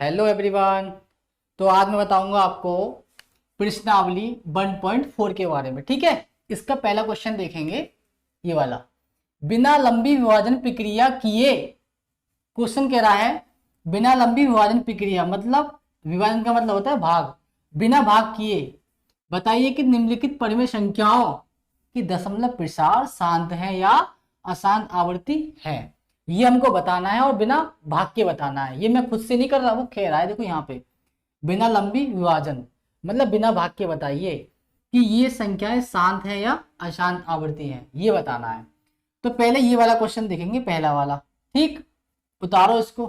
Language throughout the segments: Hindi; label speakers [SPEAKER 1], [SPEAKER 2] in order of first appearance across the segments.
[SPEAKER 1] Hello everyone. तो आज मैं बताऊंगा आपको प्रश्नावली 1.4 के बारे में। ठीक है, इसका पहला क्वेश्चन देखेंगे, ये वाला। बिना लंबी विभाजन प्रक्रिया किए, क्वेश्चन कह रहा है बिना लंबी विभाजन प्रक्रिया, मतलब विभाजन का मतलब होता है भाग, बिना भाग किए बताइए कि निम्नलिखित परिमेय संख्याओं की दशमलव प्रसार शांत है या अशांत आवृत्ति है। ये हमको बताना है और बिना भाग के बताना है। ये मैं खुद से नहीं कर रहा, वो कह रहा है। देखो यहाँ पे बिना लंबी विभाजन मतलब बिना भाग के बताइए कि ये संख्याएं शांत है या अशांत आवृत्ति है, ये बताना है। तो पहले ये वाला क्वेश्चन देखेंगे, पहला वाला। ठीक, उतारो इसको।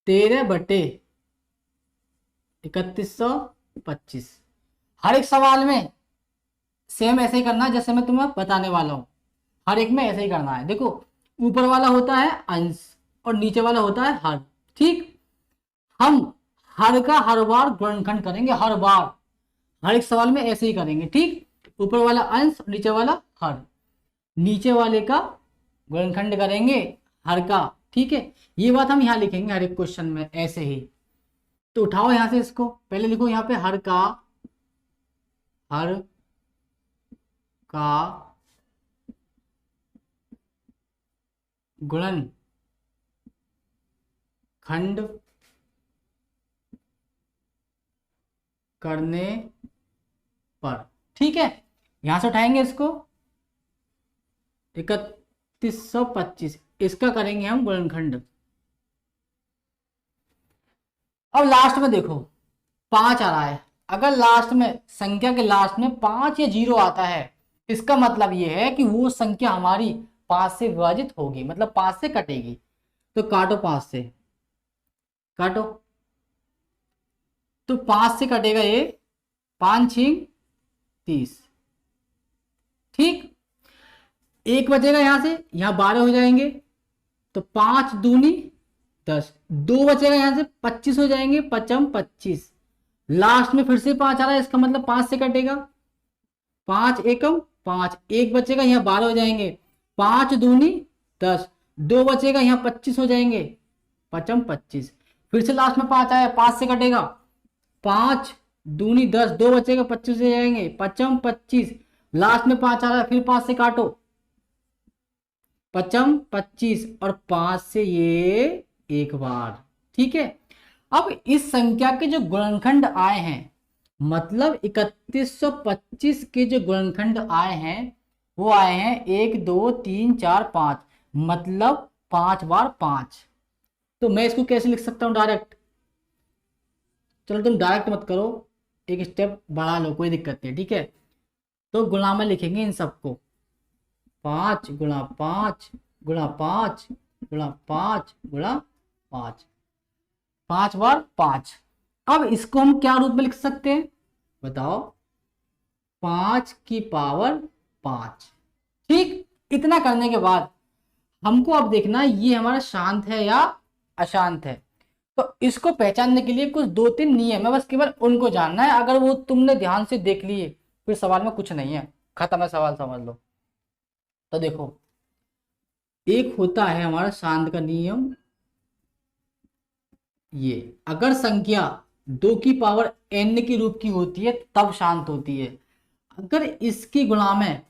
[SPEAKER 1] 13/3125। हर एक सवाल में सेम ऐसे ही करना है जैसे मैं तुम्हें बताने वाला हूं। हर एक में ऐसे ही करना है। देखो, ऊपर वाला होता है अंश और नीचे वाला होता है हर। ठीक, हम हर का हर बार गुणनखंड करेंगे, हर बार, हर एक सवाल में ऐसे ही करेंगे। ठीक, ऊपर वाला अंश, नीचे वाला हर, नीचे वाले का गुणनखंड करेंगे हर का। ठीक है, ये बात हम यहाँ लिखेंगे हर एक क्वेश्चन में ऐसे ही। तो उठाओ यहां से इसको, पहले लिखो यहाँ पे हर का गुणन खंड करने पर। ठीक है, यहां से उठाएंगे इसको 3125, इसका करेंगे हम गुणनखंड। अब लास्ट में देखो 5 आ रहा है। अगर लास्ट में, संख्या के लास्ट में 5 या 0 आता है, इसका मतलब यह है कि वो संख्या हमारी 5 से विभाजित होगी, मतलब 5 से कटेगी। तो काटो, 5 से काटो, तो 5 से कटेगा ये, 5 6 30। ठीक, एक बचेगा यहां से, यहां 12 हो जाएंगे, तो 5 दूनी 10, 2 बचेगा यहां से, 25 हो जाएंगे, 5 25। लास्ट में फिर से 5 आ रहा है, इसका मतलब 5 से कटेगा, 5 एकम 5, एक बचेगा, यहाँ 12 हो जाएंगे, 5 दूनी 10, 2 बचेगा, यहाँ 25 हो जाएंगे, 5 25। फिर से लास्ट में 5 आया, 5 से कटेगा, 5 दूनी 10, 2 बचेगा, 25 हो जाएंगे, 5 25। लास्ट में 5 आ रहा है, फिर 5 से काटो, 5 25 और 5 से ये एक बार। ठीक है, अब इस संख्या के जो गुणनखंड आए हैं, मतलब 3125 के जो गुणनखंड आए हैं, वो आए हैं 1 2 3 4 5, मतलब 5 बार 5। तो मैं इसको कैसे लिख सकता हूं डायरेक्ट? चलो तुम डायरेक्ट मत करो, एक स्टेप बढ़ा लो, कोई दिक्कत नहीं। ठीक है, तो गुणा में लिखेंगे इन सबको, 5 गुणा 5 गुणा 5 गुणा 5 गुणा 5, 5 बार 5। अब इसको हम क्या रूप में लिख सकते हैं बताओ? 5 की पावर 5। ठीक, इतना करने के बाद हमको अब देखना है ये हमारा शांत है या अशांत है। तो इसको पहचानने के लिए कुछ 2 3 नियम है, बस केवल उनको जानना है। अगर वो तुमने ध्यान से देख लिए, फिर सवाल में कुछ नहीं है, खत्म है सवाल, समझ लो। तो देखो, एक होता है हमारा शांत का नियम, ये अगर संख्या 2 की पावर n के रूप की होती है तब शांत होती है। अगर इसकी गुणा में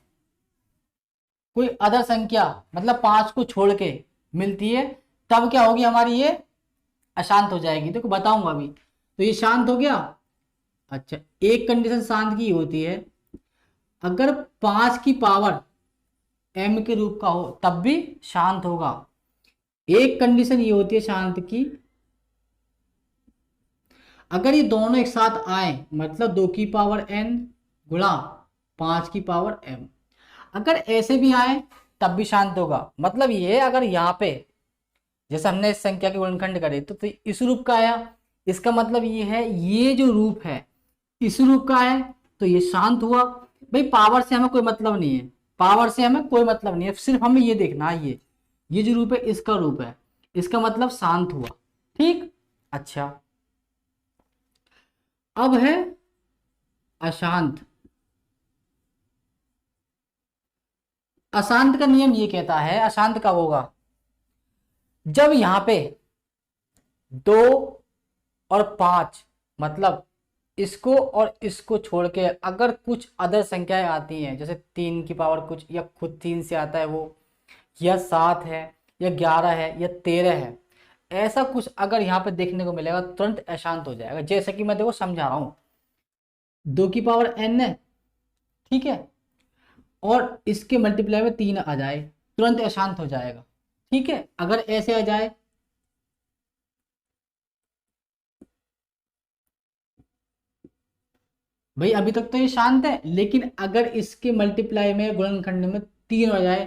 [SPEAKER 1] कोई अदर संख्या, मतलब 5 को छोड़ के मिलती है, तब क्या होगी हमारी? ये अशांत हो जाएगी। देखो बताऊंगा अभी। तो ये शांत हो गया। अच्छा, एक कंडीशन शांत की होती है, अगर 5 की पावर m के रूप का हो तब भी शांत होगा। एक कंडीशन ये होती है शांत की, अगर ये दोनों एक साथ आए, मतलब 2 की पावर n गुणा 5 की पावर m, अगर ऐसे भी आए तब भी शांत होगा। मतलब ये है, अगर यहाँ पे जैसे हमने इस संख्या के गुणनखंड करे तो इस रूप का आया, इसका मतलब ये है ये जो रूप है इस रूप का है, तो ये शांत हुआ। भाई पावर से हमें कोई मतलब नहीं है, पावर से हमें कोई मतलब नहीं है, सिर्फ हमें ये देखना है ये जो रूप है इसका रूप है, इसका मतलब शांत हुआ। ठीक, अच्छा, अब है अशांत। अशांत का नियम ये कहता है, अशांत कब होगा? जब यहां पे 2 और 5, मतलब इसको और इसको छोड़ के अगर कुछ अदर संख्याएं आती हैं, जैसे 3 की पावर कुछ, या खुद 3 से आता है वो, या 7 है, या 11 है, या 13 है, ऐसा कुछ अगर यहाँ पे देखने को मिलेगा तुरंत अशांत हो जाएगा। जैसे कि मैं देखो समझा रहा हूँ, 2 की पावर n है, ठीक है, और इसके मल्टीप्लाई में 3 आ जाए, तुरंत अशांत हो जाएगा। ठीक है, अगर ऐसे आ जाए, भाई अभी तक तो ये शांत है, लेकिन अगर इसके मल्टीप्लाई में गुणनखंड में 3 आ जाए,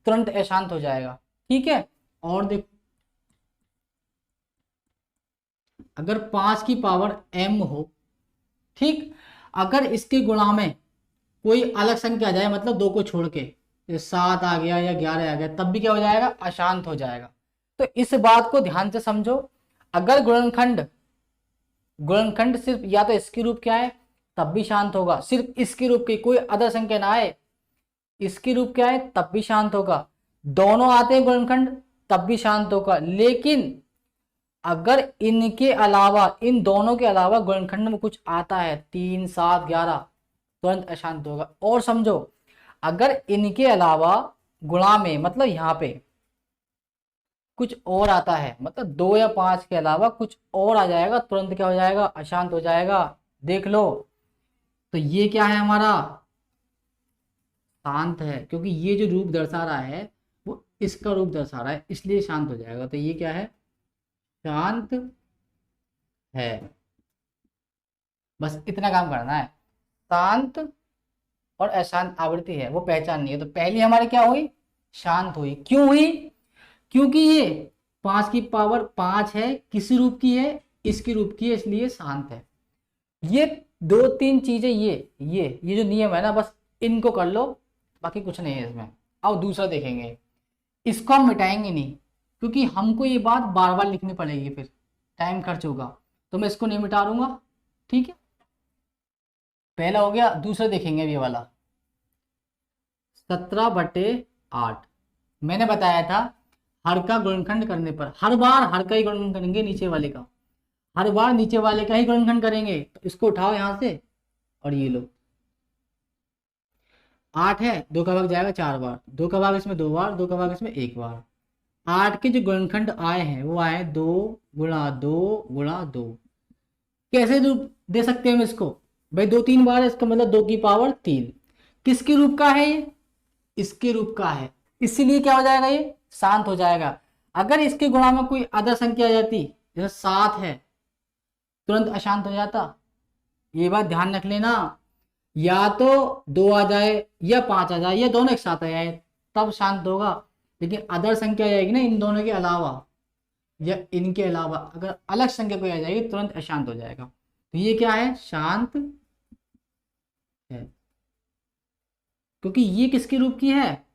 [SPEAKER 1] तुरंत अशांत हो जाएगा। ठीक है, और देख, अगर 5 की पावर m हो, ठीक, अगर इसके गुणा में कोई अलग संख्या आ जाए, मतलब 2 को छोड़ के, जैसे 7 आ गया या 11 आ गया, तब भी क्या हो जाएगा, अशांत हो जाएगा। तो इस बात को ध्यान से समझो, अगर गुणनखंड गुणनखंड सिर्फ या तो इसके रूप क्या है तब भी शांत होगा, सिर्फ इसके रूप की कोई अदर संख्या ना आए, इसके रूप क्या है तब भी शांत होगा, दोनों आते हैं गुणनखंड तब भी शांत होगा। लेकिन अगर इनके अलावा, इन दोनों के अलावा गुणनखंड में कुछ आता है, 3, 7, 11, तुरंत अशांत होगा। और समझो, अगर इनके अलावा गुणा में, मतलब यहाँ पे कुछ और आता है, मतलब 2 या 5 के अलावा कुछ और आ जाएगा, तुरंत क्या हो जाएगा, अशांत हो जाएगा। देख लो, तो ये क्या है हमारा, शांत है, क्योंकि ये जो रूप दर्शा रहा है वो इसका रूप दर्शा रहा है, इसलिए शांत हो जाएगा। तो ये क्या है, शांत है। बस इतना काम करना है, शांत और अशांत आवृत्ति है वो पहचाननी है। तो पहली हमारी क्या हुई, शांत हुई। क्यों हुई, क्योंकि ये 5 की पावर 5 है, किसी रूप की है, इसके रूप की है, इसलिए शांत है। ये 2-3 चीजें, ये जो नियम है ना, बस इनको कर लो, बाकी कुछ नहीं है इसमें। अब दूसरा देखेंगे, इसको हम मिटाएंगे नहीं, क्योंकि हमको ये बात बार बार लिखनी पड़ेगी, फिर टाइम खर्च होगा, तो मैं इसको नहीं मिटा दूंगा। ठीक है, पहला हो गया। दूसरा देखेंगे ये वाला, 17/8। मैंने बताया था हर का गुणनखंड करने पर, हर बार हर का ही गुणनखंड करेंगे, नीचे वाले का, हर बार नीचे वाले का ही गुणनखंड करेंगे। तो इसको उठाओ यहां से, और ये लो, 8 है, 2 का भाग जाएगा 4 बार, 2 का भाग इसमें 2 बार, 2 का भाग इसमें 1 बार। 8 के जो गुणनखंड आए हैं वो आए 2 गुणा 2 गुणा 2। कैसे रूप दे सकते हैं हम इसको, भाई 2-3 बार है, इसका मतलब 2 की पावर 3। किसके रूप का है ये, इसके रूप का है, इसीलिए क्या हो जाएगा, ये शांत हो जाएगा। अगर इसके गुणा में कोई अदर संख्या आ जाती, जैसे 7 है, तुरंत अशांत हो जाता। ये बात ध्यान रख लेना, या तो 2 आ जाए या 5 आ जाए, या दोनों एक साथ आ जाए, तब शांत होगा। लेकिन अदर संख्या आएगी ना, इन दोनों के अलावा या इनके अलावा, अगर अलग संख्या कोई आ जाएगी, तुरंत अशांत हो जाएगा। तो ये क्या है, शांत है, क्योंकि ये किसके रूप की है,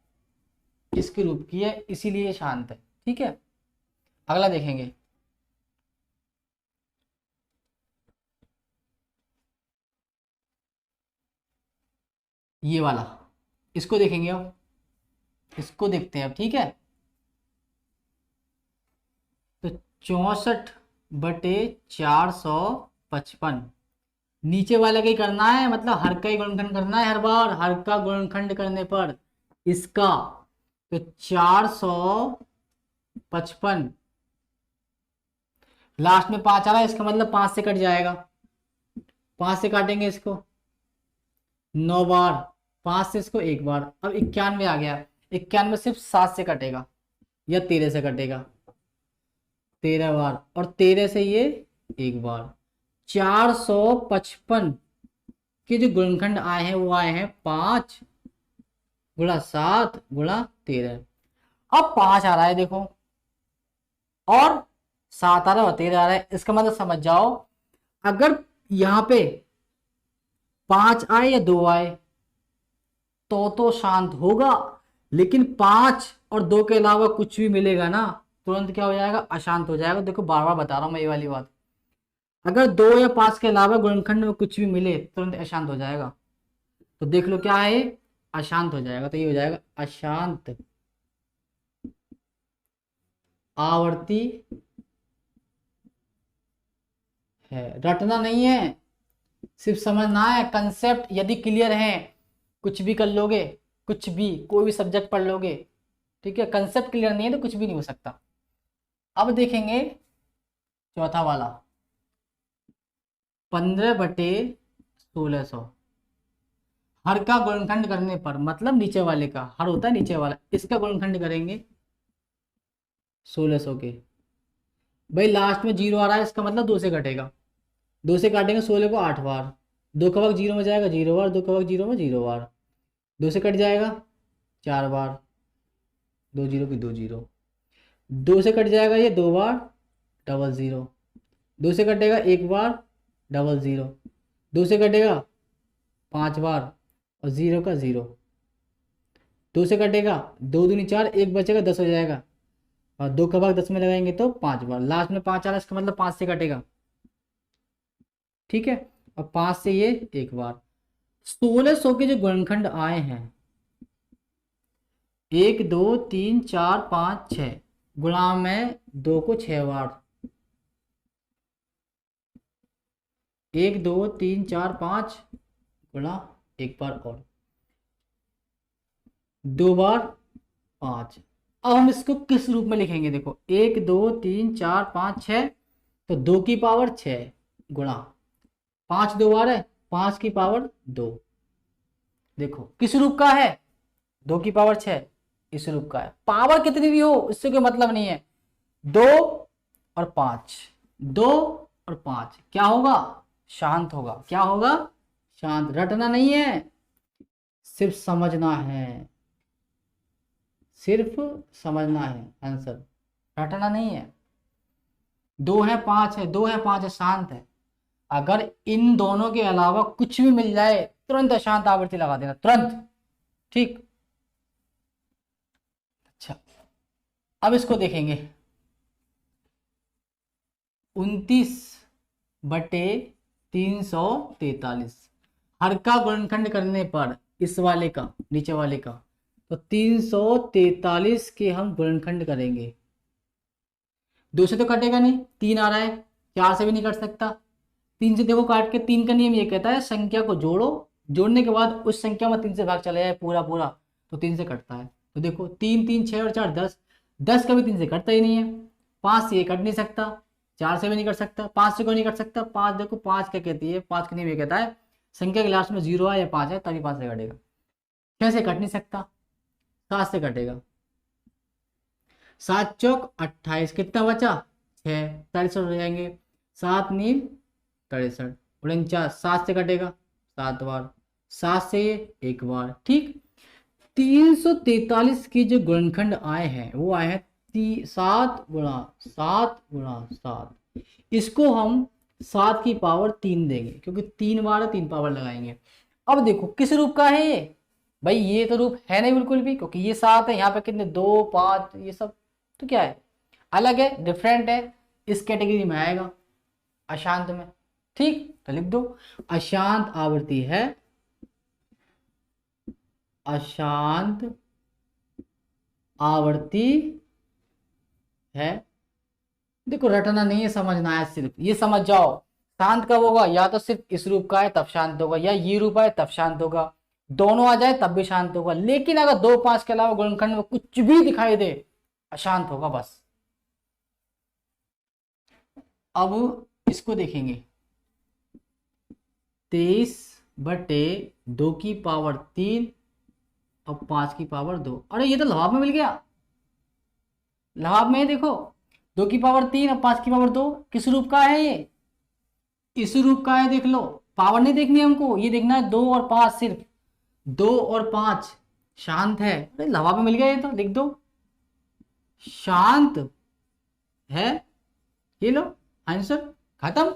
[SPEAKER 1] इसके रूप की है, इसीलिए शांत है। ठीक है, अगला देखेंगे, ये वाला, इसको देखेंगे अब, इसको देखते हैं अब। ठीक है, तो 64/455, नीचे वाले का ही करना है, मतलब हर का ही गुणनखंड करना है, हर बार हर का गुणनखंड करने पर इसका। तो 455, लास्ट में 5 आ रहा है, इसका मतलब 5 से कट जाएगा, 5 से काटेंगे इसको 9 बार, 5 से इसको 1 बार। अब 91 आ गया, 91 सिर्फ 7 से कटेगा या 13 से कटेगा, 13 बार, और 13 से ये 1 बार। 455 के जो गुणनखंड आए हैं वो आए हैं 5 गुणा 7 गुणा 13। अब 5 आ रहा है देखो, और 7 आ रहा है, और 13 आ रहा है, इसका मतलब समझ जाओ, अगर यहाँ पे 5 आए या 2 आए तो शांत होगा, लेकिन 5 और 2 के अलावा कुछ भी मिलेगा ना, तुरंत क्या हो जाएगा, अशांत हो जाएगा। देखो बार बार बता रहा हूं मैं ये वाली बात, अगर 2 या 5 के अलावा गुणनखंड में कुछ भी मिले, तुरंत अशांत हो जाएगा। तो देख लो क्या है, अशांत हो जाएगा। तो ये हो जाएगा अशांत आवर्ती है, रटना नहीं है, सिर्फ समझना है। कंसेप्ट यदि क्लियर है कुछ भी कर लोगे, कुछ भी कोई भी सब्जेक्ट पढ़ लोगे, ठीक है। कंसेप्ट क्लियर नहीं है तो कुछ भी नहीं हो सकता। अब देखेंगे चौथा वाला, 15/1600। हर का गुणनखंड करने पर, मतलब नीचे वाले का, हर होता है नीचे वाला, इसका गुणनखंड करेंगे 1600 के। भाई लास्ट में 0 आ रहा है, इसका मतलब 2 से कटेगा, 2 से काटेंगे 16 को 8 बार, 2 का वक्त 0 में जाएगा 0 बार, 2 का वक्त 0 में 0 बार, 2 से कट जाएगा 4 बार, 2 0 की 2 0, 2 से कट जाएगा ये 2 बार, डबल 0, 2 से कटेगा 1 बार, डबल 0, 2 से कटेगा 5 बार और 0 का 0, 2 से कटेगा 2 दूनी 4, 1 बचेगा 10 हो जाएगा, और 2 का भाग 10 में लगाएंगे तो 5 बार, लास्ट में 5 आ रहा है, इसका मतलब 5 से कटेगा, ठीक है। और 5 से ये 1 बार। 1600 के जो गुणनखंड आए हैं 1 2 3 4 5 6, गुणा में 2 को 6 बार, 1 2 3 4 5 गुणा 1 बार और 2 बार 5। अब हम इसको किस रूप में लिखेंगे, देखो 1 2 3 4 5 6, तो 2 की पावर 6 गुणा 5 2 बार है, 5 की पावर 2। देखो किस रूप का है, 2 की पावर 6 इस रूप का है। पावर कितनी भी हो इससे कोई मतलब नहीं है, 2 और 5, 2 और 5 क्या होगा, शांत होगा। क्या होगा, शांत। रटना नहीं है, सिर्फ समझना है, सिर्फ समझना है आंसर, रटना नहीं है। 2 है 5 है, 2 है 5 है, शांत है। अगर इन दोनों के अलावा कुछ भी मिल जाए तुरंत अशांत आवृत्ति लगा देना, तुरंत, ठीक। अच्छा अब इसको देखेंगे 29/343। हर का गुणनखंड करने पर, इस वाले का, नीचे वाले का, तो 343 के हम गुणनखंड करेंगे। 2 से तो कटेगा नहीं, 3 आ रहा है, 4 से भी नहीं कट सकता, 3 से देखो काट के, 3 का नियम ये कहता है संख्या को जोड़ो, जोड़ने के बाद उस संख्या में 3 से भाग चला जाए पूरा पूरा, तो 3 से कटता है। तो देखो 3 3 6 और 4 10, 10 का भी 3 से कटता ही नहीं है, 5 से ये कट नहीं सकता, 4 से भी नहीं कट सकता, 5 से कोई नहीं कट सकता। 5 देखो 5 क्या कहती है, 5 के नियम ये कहता है संख्या के लास्ट में 0 है या 5 है तभी 5 से कटेगा। 6 से कट नहीं सकता, 7 से कटेगा, 7 चौक 28, कितना बचा 6, 43 हो जाएंगे, 7 नीम 63, 49, 7 से कटेगा 7 बार, 7 से 1 बार, ठीक। 343 के जो गुणनखंड आए हैं वो आए हैं 7 गुणा 7 गुणा 7। इसको हम 7 की पावर 3 देंगे, क्योंकि 3 बार है, 3 पावर लगाएंगे। अब देखो किस रूप का है ये, भाई ये तो रूप है नहीं बिल्कुल भी, क्योंकि ये 7 है, यहाँ पे कितने 2 5 ये सब तो क्या है, अलग है, डिफरेंट है, इस कैटेगरी में आएगा, अशांत में, ठीक। तो लिख दो अशांत आवृत्ति है, अशांत आवृत्ति है। देखो रटना नहीं है, समझना है, सिर्फ ये समझ जाओ। शांत कब होगा, या तो सिर्फ इस रूप का है तब शांत होगा, या ये रूप है तब शांत होगा, दोनों आ जाए तब भी शांत होगा। लेकिन अगर 2 5 के अलावा गुणनखंड में कुछ भी दिखाई दे अशांत होगा बस। अब इसको देखेंगे 23/2 की पावर 3 और 5 की पावर 2। अरे ये तो लहाब में मिल गया, लहाब में देखो 2 की पावर 3 और 5 की पावर 2 किस रूप का है, ये इस रूप का है। देख लो, पावर नहीं देखनी है हमको, ये देखना है 2 और 5, सिर्फ 2 और 5 शांत है। अरे लहाब में मिल गया, ये तो लिख दो शांत है, ये लो आंसर खत्म,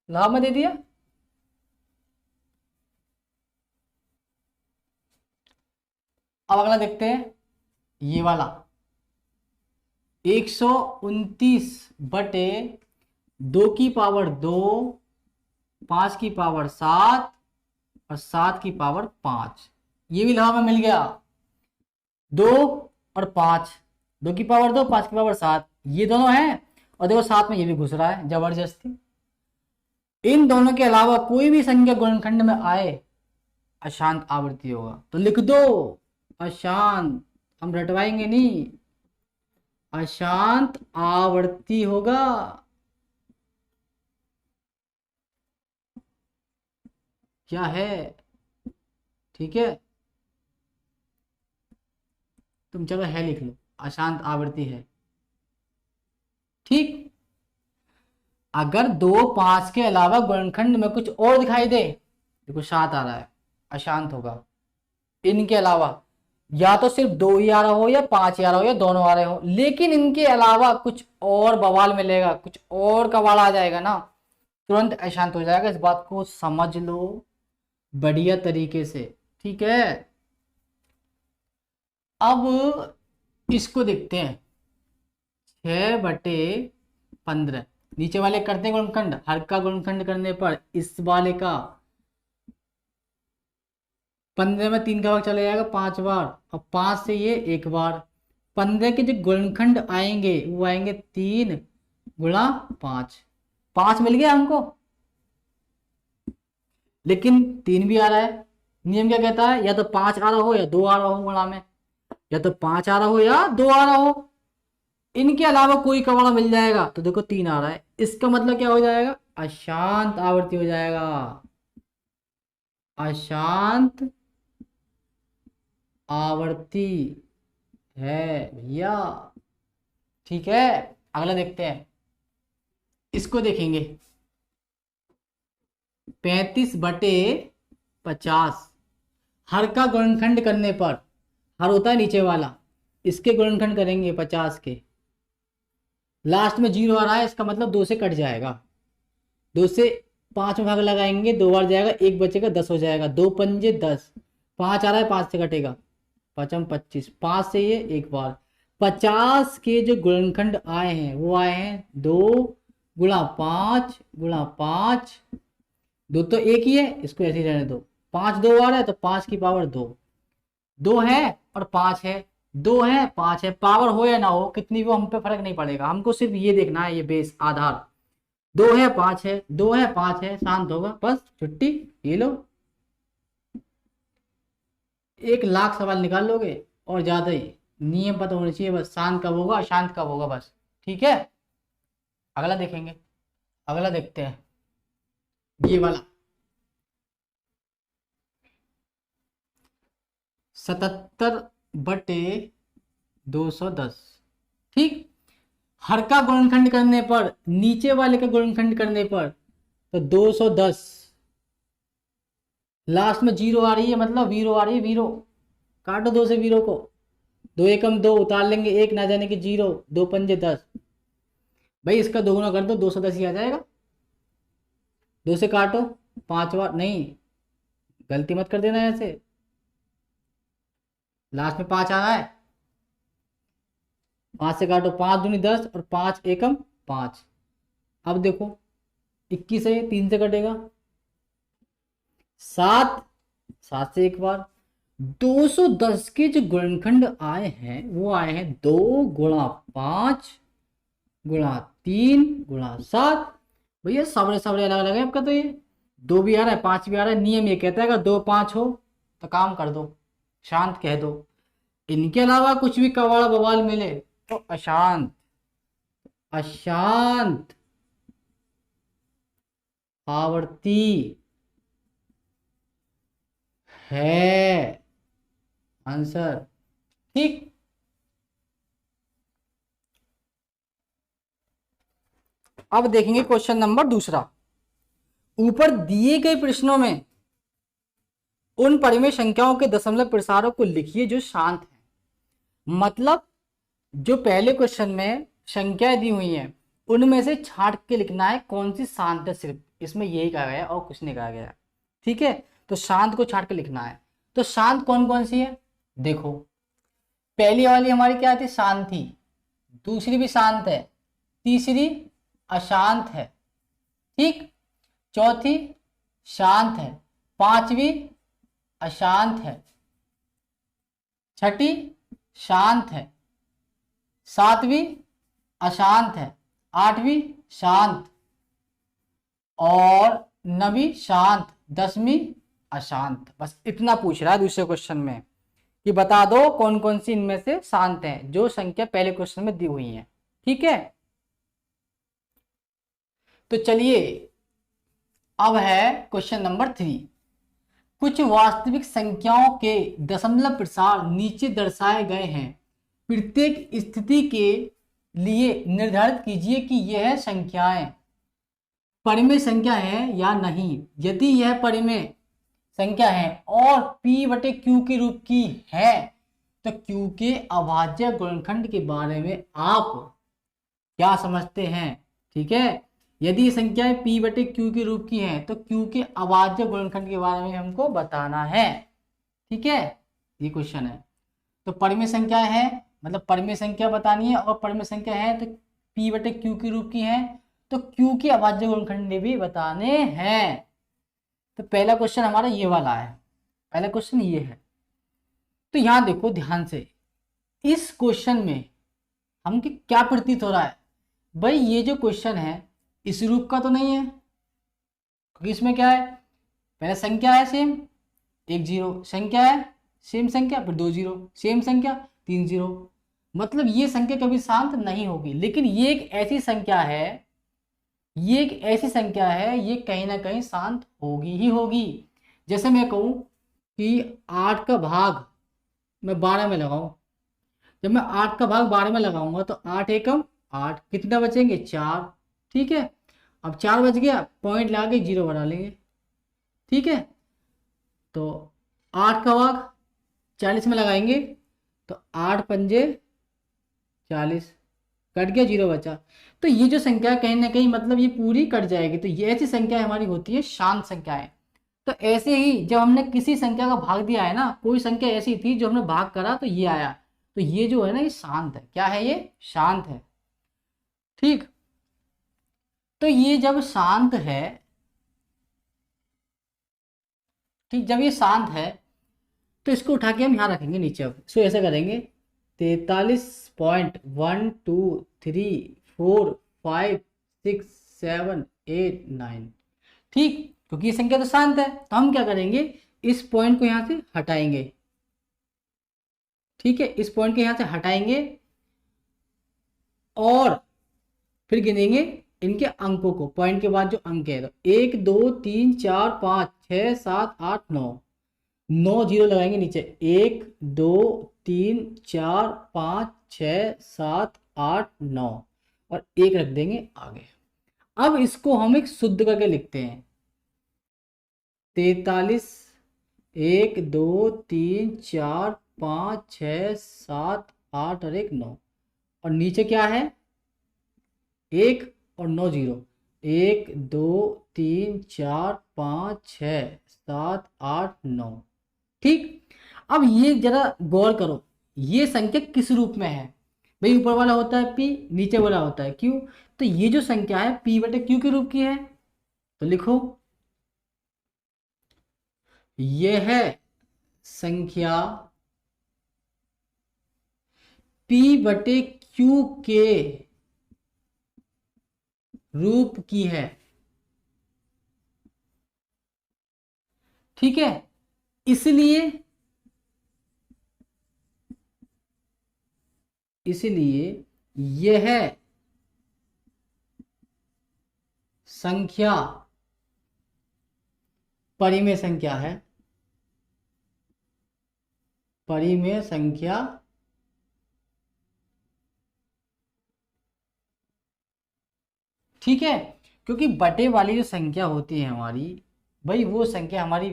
[SPEAKER 1] लहाब में दे दिया। अब अगला देखते हैं ये वाला 129/2 की पावर 2, 5 की पावर 7 और 7 की पावर 5। ये भी लहाब में मिल गया, 2 और 5, 2 की पावर 2 5 की पावर 7 ये दोनों हैं, और देखो साथ में ये भी घुस रहा है जबरदस्ती, इन दोनों के अलावा कोई भी संख्या गुणनखंड में आए अशांत आवृत्ति होगा। तो लिख दो अशांत, हम रटवाएंगे नहीं, अशांत आवर्ती होगा। क्या है, ठीक है, तुम चलो है लिख लो, अशांत आवर्ती है। ठीक, अगर 2 5 के अलावा गुणनखंड में कुछ और दिखाई दे, देखो 7 आ रहा है, अशांत होगा। इनके अलावा या तो सिर्फ 2 ही आ रहा हो या 5 ही आ रहा हो या दोनों आ रहे हो, लेकिन इनके अलावा कुछ और बवाल मिलेगा, कुछ और कवाल आ जाएगा ना, तुरंत अशांत हो जाएगा। इस बात को समझ लो बढ़िया तरीके से, ठीक है। अब इसको देखते हैं, 6/15, नीचे वाले करते हैं गुणनखंड, हर का गुणनखंड करने पर इस वाले का 15 में 3 का भाग चला जाएगा 5 बार, और 5 से ये 1 बार। 15 के जो गुणनखंड आएंगे वो आएंगे 3 × 5, 5 मिल गया हमको, लेकिन 3 भी आ रहा है। नियम क्या कहता है, या तो 5 आ रहा हो या 2 आ रहा हो गुणा में, या तो 5 आ रहा हो या 2 आ रहा हो, इनके अलावा कोई कवाड़ा मिल जाएगा। तो देखो 3 आ रहा है, इसका मतलब क्या हो जाएगा, अशांत आवर्ती हो जाएगा, अशांत आवर्ती है भैया, ठीक है। अगला देखते हैं, इसको देखेंगे 35/50, हर का गुणनखंड करने पर, हर होता है नीचे वाला, इसके गुणनखंड करेंगे 50 के, लास्ट में 0 आ रहा है, इसका मतलब 2 से कट जाएगा, 2 से 5 में भाग लगाएंगे, 2 बार जाएगा, 1 बचेगा, 10 हो जाएगा, 2 पंजे 10, 5 आ रहा है, 5 से कटेगा, 5 25, 5 से ये 1 बार। 50 के जो गुणनखंड आए हैं वो आए हैं 2 × 5 × 5, 2 तो एक ही है, इसको ऐसे ही रहने दो, 5 2 आ रहा है तो 5 की पावर 2, 2 है और 5 है, 2 है 5 है, पावर हो या ना हो कितनी भी, हम पे फर्क नहीं पड़ेगा, हमको सिर्फ ये देखना है, ये बेस आधार 2 है 5 है, 2 है 5 है, शांत होगा, बस छुट्टी। ये लो 1 लाख सवाल निकाल लोगे और ज्यादा ही, नियम पता होना चाहिए बस, शांत कब होगा अशांत कब होगा बस, ठीक है। अगला देखेंगे, अगला देखते हैं, ये वाला 77/210, ठीक। हर का गुणनखंड करने पर, नीचे वाले का गुणनखंड करने पर, तो 210, लास्ट में 0 आ रही है, मतलब 0 आ रही है, 0 काटो 2 से 0 को, 2 एकम 2 उतार लेंगे, 1 ना जाने की 0, 2 पंजे 10, भाई इसका दोगुना कर दो, 210 ही आ जाएगा, 2 से काटो 5 बार, नहीं गलती मत कर देना ऐसे, लास्ट में 5 आ रहा है, 5 से काटो, 5 दूनी 10 और 5 एकम 5, अब देखो 21 है, 3 से कटेगा, 7, 7 से 1 बार। 210 के जो गुणनखंड आए हैं वो आए हैं 2 × 5 × 3 × 7, भैया सबरे सबरे अलग अलग है आपका, तो ये 2 भी आ रहा है 5 भी आ रहा है, नियम ये कहता है अगर 2 5 हो तो काम कर दो, शांत कह दो, इनके अलावा कुछ भी कवाड़ बवाल मिले तो अशांत, अशांत आवर्ती है आंसर, ठीक। अब देखेंगे क्वेश्चन नंबर दूसरा, ऊपर दिए गए प्रश्नों में उन परिमेय संख्याओं के दशमलव प्रसारों को लिखिए जो शांत है। मतलब जो पहले क्वेश्चन में संख्याएं दी हुई हैं उनमें से छांट के लिखना है कौन सी शांत है, सिर्फ इसमें यही कहा गया और कुछ नहीं कहा गया, ठीक है। तो शांत को छांट के लिखना है, तो शांत कौन कौन सी है, देखो पहली वाली हमारी क्या थी, शांत थी, दूसरी भी शांत है, तीसरी अशांत है, ठीक, चौथी शांत है, पांचवी अशांत है, छठी शांत है, सातवीं अशांत है, आठवीं शांत, और नवीं शांत, 10वीं अशांत। बस इतना पूछ रहा है दूसरे क्वेश्चन में कि बता दो कौन कौन सी इनमें से शांत है, जो संख्या पहले क्वेश्चन में दी हुई है। ठीक है, तो चलिए अब है क्वेश्चन नंबर 3। कुछ वास्तविक संख्याओं के दशमलव प्रसार नीचे दर्शाए गए हैं। प्रत्येक स्थिति के लिए निर्धारित कीजिए कि यह संख्याएं परिमेय संख्या है या नहीं। यदि यह परिमेय संख्या है और P बटे Q के रूप की है तो Q के अभाज्य गुणनखंड के बारे में आप क्या समझते हैं। ठीक है, यदि संख्याएं P बटे Q के रूप की हैं तो Q के अभाज्य गुणनखंड के बारे में हमको बताना है। ठीक है, ये क्वेश्चन है। तो परिमेय संख्या है मतलब परिमेय संख्या बतानी है, और परिमेय संख्या है तो P बटे Q के रूप की है तो Q के अभाज्य गुणनखंड भी बताने हैं। तो पहला क्वेश्चन हमारा ये वाला है, पहला क्वेश्चन ये है। तो यहां देखो ध्यान से, इस क्वेश्चन में हम क्या प्रतीत हो रहा है, भाई ये जो क्वेश्चन है इस रूप का तो नहीं है, क्योंकि इसमें क्या है, पहले संख्या है सेम 1 0, संख्या है सेम संख्या, फिर 2 0, सेम संख्या 3 0, मतलब ये संख्या कभी शांत नहीं होगी। लेकिन ये एक ऐसी संख्या है, ये एक ऐसी संख्या है, ये कहीं ना कहीं शांत होगी ही होगी। जैसे मैं कहूं कि 8 का भाग मैं 12 में लगाऊं, जब मैं 8 का भाग 12 में लगाऊंगा तो 8 एकम 8, कितना बचेंगे 4। ठीक है, अब 4 बच गया, पॉइंट लगा के 0 बना लेंगे। ठीक है, तो 8 का भाग 40 में लगाएंगे तो 8 पंजे 40, कट गया 0 बचा। तो ये जो संख्या है कहीं ना कहीं मतलब ये पूरी कट जाएगी। तो ये ऐसी संख्या हमारी होती है शांत संख्याएं। तो ऐसे ही जब हमने किसी संख्या का भाग दिया है ना, कोई संख्या ऐसी थी जो हमने भाग करा तो ये आया, तो ये जो है ना ये शांत है। क्या है, ये शांत है। ठीक, तो ये जब शांत है, ठीक, जब ये शांत है तो इसको उठा के हम यहाँ रखेंगे नीचे। अब इसको ऐसा करेंगे 43.1 2 3 4 5 6 7 8 9। ठीक, क्योंकि ये संख्या तो शांत है तो हम क्या करेंगे, इस पॉइंट को यहां से हटाएंगे। ठीक है, इस पॉइंट को यहां से हटाएंगे और फिर गिनेंगे इनके अंकों को, पॉइंट के बाद जो अंक है। तो 1 2 3 4 5 6 7 8 9, 9 0 लगाएंगे नीचे, 1 2 3 4 5 6 7 8 9 और 1 रख देंगे आगे। अब इसको हम एक शुद्ध करके लिखते हैं 43 1 2 3 4 5 6 7 8 और 1 9, और नीचे क्या है 1 और 9 0, 1 2 3 4 5 6 7 8 9। ठीक, अब ये जरा गौर करो, ये संख्या किस रूप में है। भाई ऊपर वाला होता है P, नीचे वाला होता है Q। तो ये जो संख्या है P बटे Q के रूप की है। तो लिखो यह संख्या P बटे Q के रूप की है। ठीक है, इसलिए यह संख्या परिमेय संख्या है। परिमेय संख्या ठीक है, क्योंकि बटे वाली जो संख्या होती है हमारी, भाई वो संख्या हमारी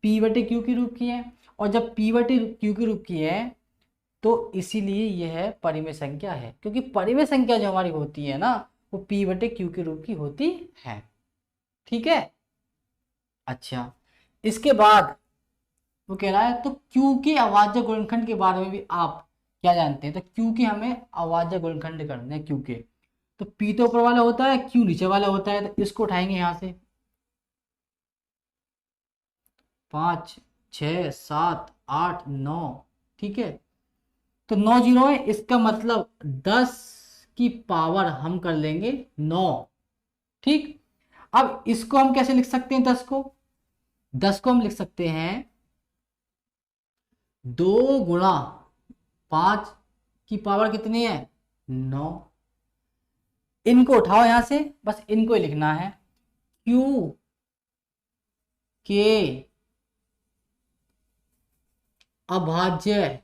[SPEAKER 1] P बटे Q के रूप की है, और जब P बटे Q के रूप की है तो इसीलिए यह परिमेय संख्या है। क्योंकि परिमेय संख्या जो हमारी होती है ना वो P बटे Q के रूप की होती है। ठीक है, अच्छा, इसके बाद वो कह रहा है तो Q के अभाज्य गुणनखंड के बारे में भी आप क्या जानते हैं। तो Q के हमें अभाज्य गुणनखंड करने हैं Q के। तो P तो ऊपर वाला होता है, Q नीचे वाला होता है, तो इसको उठाएंगे यहां से 5 6 7 8 9। ठीक है, तो 9 0 है, इसका मतलब 10 की पावर हम कर लेंगे 9। ठीक, अब इसको हम कैसे लिख सकते हैं? 10 को हम लिख सकते हैं 2 × 5 की पावर कितनी है? 9। इनको उठाओ यहां से, बस इनको ही लिखना है। Q के अभाज्य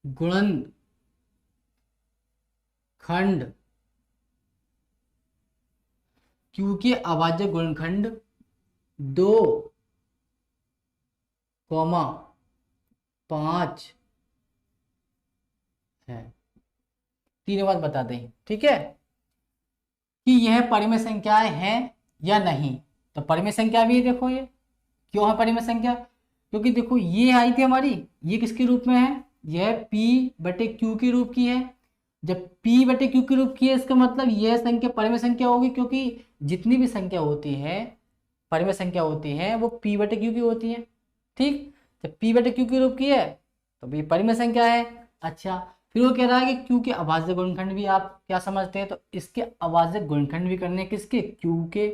[SPEAKER 1] गुणनखंड, Q के अभाज्य गुणनखंड 2,5 है। तीनों बात बता दें, ठीक है, कि यह परिमेय संख्याएं हैं या नहीं। तो परिमेय संख्या भी है, देखो ये क्यों है परिमेय संख्या? क्योंकि देखो ये आई थी हमारी, ये किसके रूप में है? यह P/Q के रूप की है। जब P/Q के रूप की है, इसका मतलब यह संख्या परिमेय संख्या होगी, क्योंकि जितनी भी संख्या होती है, परिमेय संख्या होती है, वो P/Q की होती है। ठीक, जब P/Q के रूप की है तो ये परिमेय संख्या है। अच्छा, फिर वो कह रहा है कि Q के अभाज्य गुणनखंड भी आप क्या समझते हैं? तो इसके अभाज्य गुणनखंड भी करने किसके? Q के।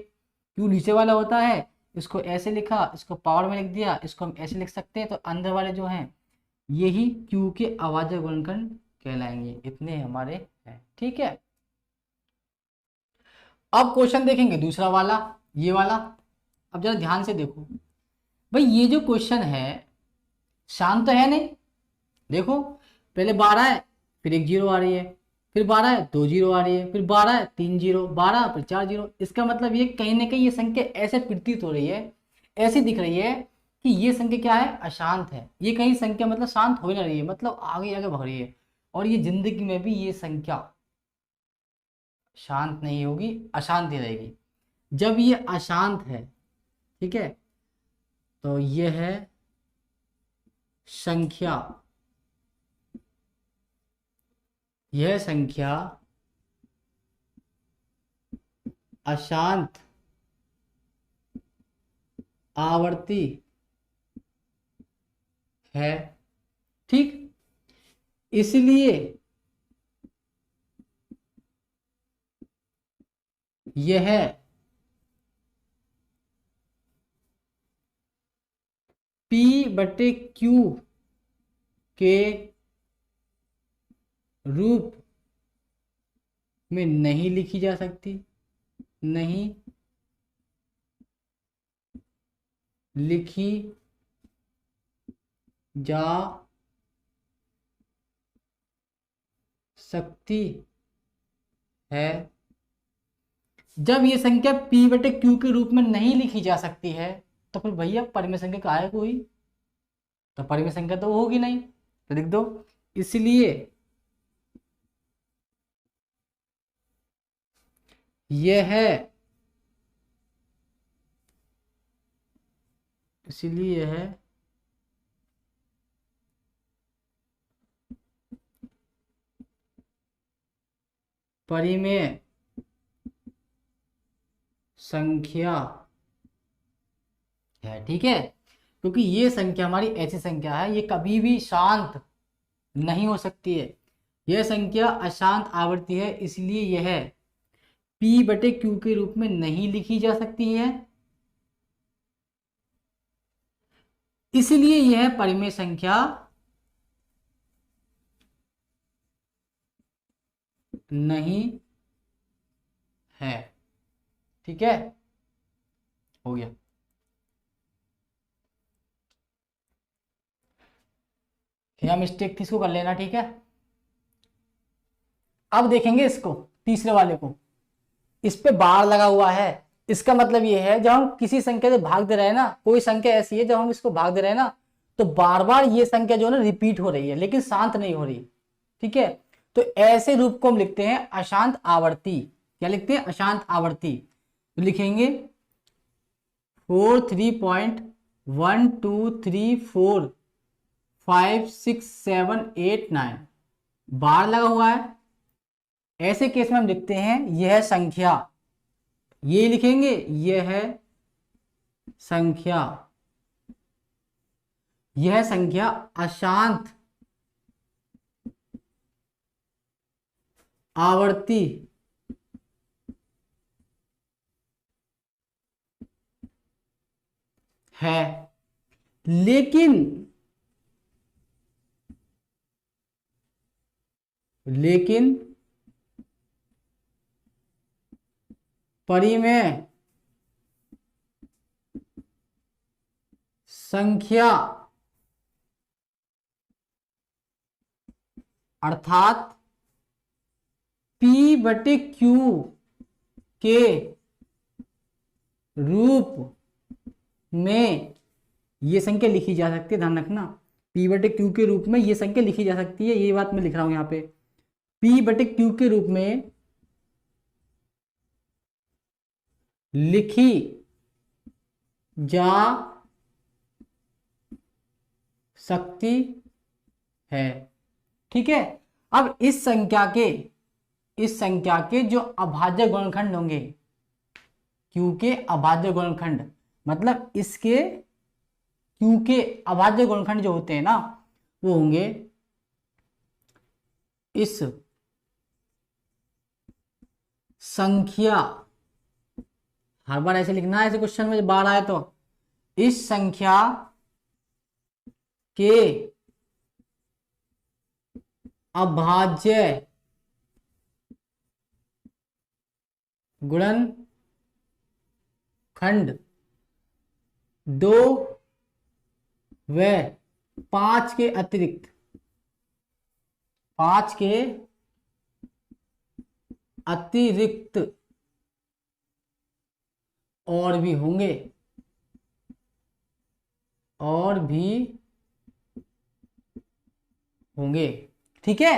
[SPEAKER 1] Q नीचे वाला होता है, इसको ऐसे लिखा, इसको पावर में लिख दिया, इसको हम ऐसे लिख सकते हैं। तो अंदर वाले जो हैं यही Q के अभाज्य गुणनखंड कहलाएंगे। इतने हमारे हैं, ठीक है। अब क्वेश्चन देखेंगे दूसरा वाला, ये वाला। अब जरा ध्यान से देखो भाई, ये जो क्वेश्चन है शांत तो है नहीं। देखो पहले 12 है, फिर 1 0 आ रही है, फिर 12 है, 2 0 आ रही है, फिर 12 है, 3 0, 12 फिर 4 0। इसका मतलब ये कहीं ना कहीं ये संख्या ऐसे प्रतीत हो रही है, ऐसी दिख रही है कि ये संख्या क्या है? अशांत है। ये कहीं संख्या मतलब शांत हो ही ना रही है, मतलब आगे आगे बढ़ रही है। और ये जिंदगी में भी ये संख्या शांत नहीं होगी, अशांत ही रहेगी। जब ये अशांत है, ठीक है, तो ये है संख्या, यह संख्या अशांत आवर्ती है। ठीक, इसलिए यह P/Q के रूप में नहीं लिखी जा सकती, नहीं लिखी जा सकती है। जब ये संख्या P/Q के रूप में नहीं लिखी जा सकती है, तो फिर भैया परिमेय संख्या काहे को हुई? तो परिमेय संख्या तो होगी नहीं, तो लिख दो इसलिए यह है, इसलिए यह परिमेय संख्या है। ठीक है, क्योंकि ये संख्या हमारी ऐसी संख्या है, ये कभी भी शांत नहीं हो सकती है। यह संख्या अशांत आवर्ती है, इसलिए यह P/Q के रूप में नहीं लिखी जा सकती है, इसलिए यह परिमेय संख्या नहीं है। ठीक है, हो गया। यहाँ मिस्टेक थी, इसको कर लेना, ठीक है। अब देखेंगे इसको, तीसरे वाले को। इस पे बार लगा हुआ है, इसका मतलब ये है जब हम किसी संख्या से भाग दे रहे हैं ना, कोई संख्या ऐसी है जब हम इसको भाग दे रहे हैं ना, तो बार बार ये संख्या जो है ना रिपीट हो रही है, लेकिन शांत नहीं हो रही। ठीक है, तो ऐसे रूप को हम लिखते हैं अशांत आवर्ती। क्या लिखते हैं? अशांत आवर्ती। तो लिखेंगे 4 3.1 2 3 4 5 6 7 8 9, बार लगा हुआ है। ऐसे केस में हम लिखते हैं यह संख्या, ये लिखेंगे यह संख्या, यह संख्या अशांत आवर्ती है, लेकिन परिमेय संख्या अर्थात P/Q के रूप में ये संख्या लिखी जा सकती है। ध्यान रखना, P/Q के रूप में ये संख्या लिखी जा सकती है, ये बात मैं लिख रहा हूं यहाँ पे। P/Q के रूप में लिखी जा सकती है। ठीक है, अब इस संख्या के जो अभाज्य गुणनखंड होंगे, Q के अभाज्य गुणनखंड, मतलब इसके Q के अभाज्य गुणनखंड जो होते हैं ना, वो होंगे इस संख्या, हर बार ऐसे लिखना है, ऐसे क्वेश्चन में बार आए तो, इस संख्या के अभाज्य गुणनखंड 2 व 5 के अतिरिक्त, 5 के अतिरिक्त और भी होंगे, ठीक है।